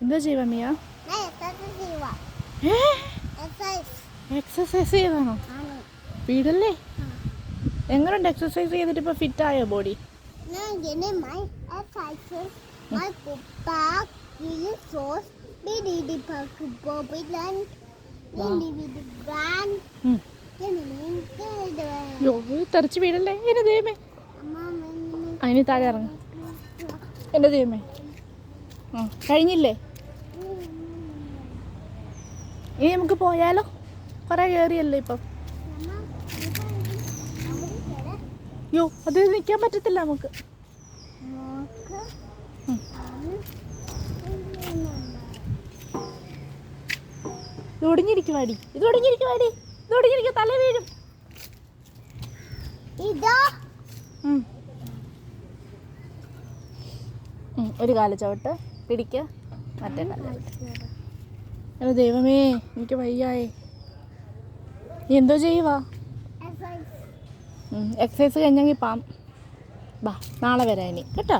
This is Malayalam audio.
എന്താ ചെയ്യുക മിയ? എക്സസൈസ് ചെയ്താണോ? വീടല്ലേ? എങ്ങനെയുണ്ട് എക്സസൈസ് ചെയ്തിട്ട് ഇപ്പോൾ ഫിറ്റായോ ബോഡി? തെറിച്ച് വീടല്ലേ? എന്നെ ദൈവമേ, അതിന് താഴെ ഇറങ്ങും. എൻ്റെ ദൈവമേ, കഴിഞ്ഞില്ലേ? ഇനി നമുക്ക് പോയാലോ? കുറേ കയറിയല്ലോ ഇപ്പം. യോ, അത് നിൽക്കാൻ പറ്റത്തില്ല നമുക്ക്. ഇത് ഒടിഞ്ഞിരിക്കുവാടി, ഇത് ഒടിഞ്ഞിരിക്കുവാടി, ഇത് ഒടിഞ്ഞിരിക്കും, തല വീഴും. ഒരു കാല ചവിട്ട് പിടിക്കുക, മറ്റേ കാല ചവിട്ട്. അല്ല ദൈവമേ, എനിക്ക് വയ്യായേ. നീ എന്തോ ചെയ്യുവാ? എക്സസൈസ് കഴിഞ്ഞെങ്കിൽ പാം. ബാ, നാളെ വരാം ഇനി കേട്ടോ.